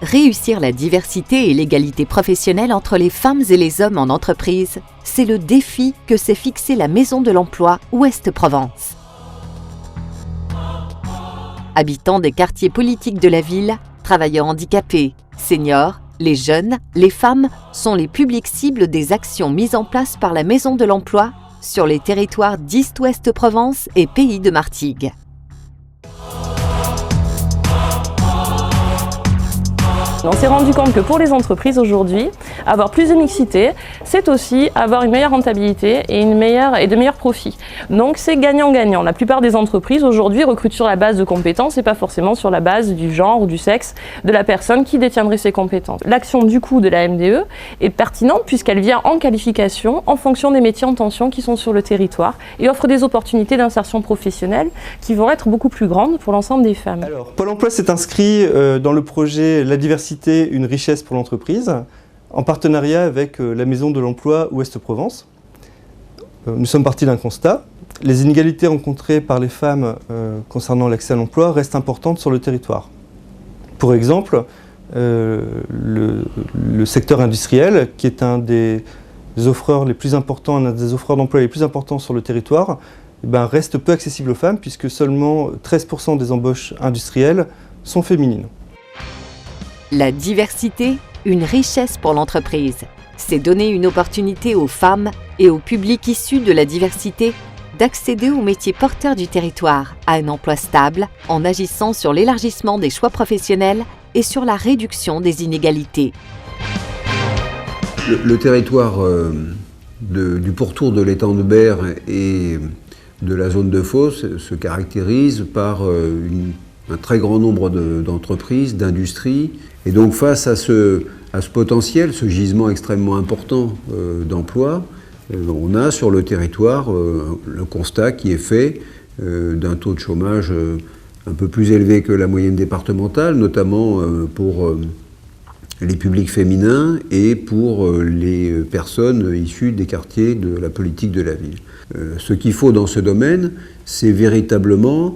Réussir la diversité et l'égalité professionnelle entre les femmes et les hommes en entreprise, c'est le défi que s'est fixé la Maison de l'Emploi Ouest-Provence. Habitants des quartiers politiques de la ville, travailleurs handicapés, seniors, les jeunes, les femmes sont les publics cibles des actions mises en place par la Maison de l'Emploi sur les territoires d'Ist-Ouest-Provence et Pays de Martigues. On s'est rendu compte que pour les entreprises aujourd'hui, avoir plus de mixité, c'est aussi avoir une meilleure rentabilité et de meilleurs profits. Donc c'est gagnant-gagnant. La plupart des entreprises aujourd'hui recrutent sur la base de compétences et pas forcément sur la base du genre ou du sexe de la personne qui détiendrait ces compétences. L'action du coup de la MDE est pertinente puisqu'elle vient en qualification en fonction des métiers en tension qui sont sur le territoire et offre des opportunités d'insertion professionnelle qui vont être beaucoup plus grandes pour l'ensemble des femmes. Alors, Pôle emploi s'est inscrit dans le projet La diversité, une richesse pour l'entreprise, en partenariat avec la Maison de l'Emploi Ouest-Provence. Nous sommes partis d'un constat. Les inégalités rencontrées par les femmes concernant l'accès à l'emploi restent importantes sur le territoire. Pour exemple, le secteur industriel, qui est un des offreurs les plus importants, un des offreurs d'emploi les plus importants sur le territoire, reste peu accessible aux femmes puisque seulement 13% des embauches industrielles sont féminines. La diversité, une richesse pour l'entreprise. C'est donner une opportunité aux femmes et au public issu de la diversité d'accéder aux métiers porteurs du territoire, à un emploi stable, en agissant sur l'élargissement des choix professionnels et sur la réduction des inégalités. Le territoire du pourtour de l'étang de Berre et de la zone de Fos se caractérise par un très grand nombre d'entreprises, d'industries. Et donc face à ce potentiel, ce gisement extrêmement important d'emploi, on a sur le territoire le constat qui est fait d'un taux de chômage un peu plus élevé que la moyenne départementale, notamment pour les publics féminins et pour les personnes issues des quartiers de la politique de la ville. Ce qu'il faut dans ce domaine, c'est véritablement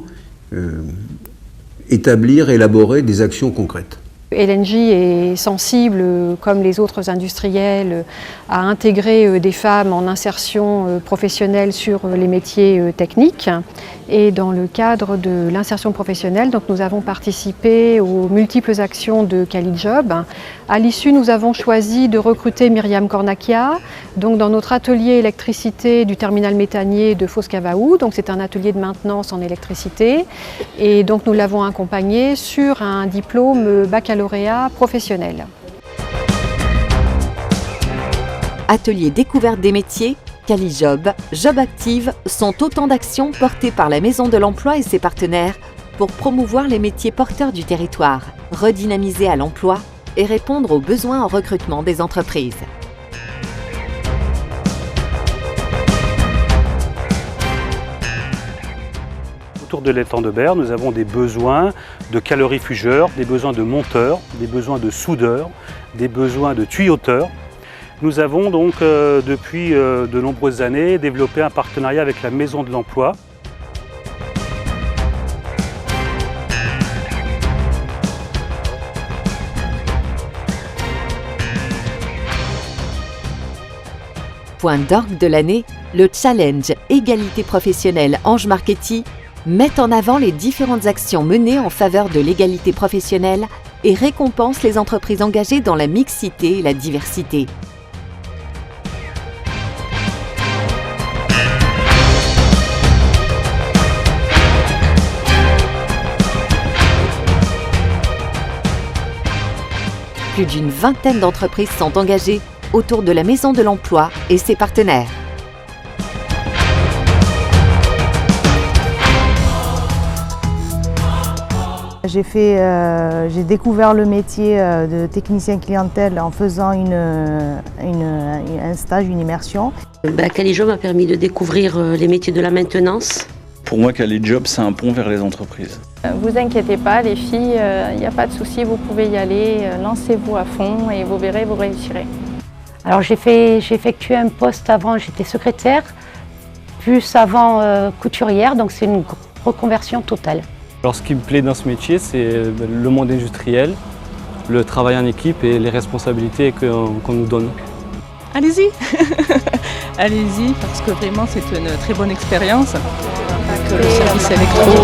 élaborer des actions concrètes. LNJ est sensible, comme les autres industriels, à intégrer des femmes en insertion professionnelle sur les métiers techniques. Et dans le cadre de l'insertion professionnelle, donc nous avons participé aux multiples actions de Calijob. À l'issue, nous avons choisi de recruter Myriam Cornakia, donc dans notre atelier électricité du terminal méthanier de Fos-Cavaou. Donc c'est un atelier de maintenance en électricité. Et donc nous l'avons accompagnée sur un diplôme baccalauréat professionnel. Atelier découverte des métiers, Calijob, Job Active sont autant d'actions portées par la Maison de l'Emploi et ses partenaires pour promouvoir les métiers porteurs du territoire, redynamiser à l'emploi et répondre aux besoins en recrutement des entreprises. Autour de l'étang de Berre, nous avons des besoins de calorifugeurs, des besoins de monteurs, des besoins de soudeurs, des besoins de tuyauteurs. Nous avons donc depuis de nombreuses années développé un partenariat avec la Maison de l'Emploi. Point d'orgue de l'année, le challenge Égalité professionnelle Ange Marchetti met en avant les différentes actions menées en faveur de l'égalité professionnelle et récompense les entreprises engagées dans la mixité et la diversité. Plus d'une vingtaine d'entreprises sont engagées autour de la Maison de l'Emploi et ses partenaires. J'ai découvert le métier de technicien clientèle en faisant un stage, une immersion. Calijob m'a permis de découvrir les métiers de la maintenance Pour moi, Calijob, c'est un pont vers les entreprises. Vous inquiétez pas, les filles, il n'y a pas de souci, vous pouvez y aller, lancez-vous à fond et vous verrez, vous réussirez. Alors j'ai effectué un poste avant, j'étais secrétaire, plus avant couturière, donc c'est une reconversion totale. Alors ce qui me plaît dans ce métier, c'est le monde industriel, le travail en équipe et les responsabilités qu'on nous donne. Allez-y allez-y, parce que vraiment c'est une très bonne expérience. Que le service électro de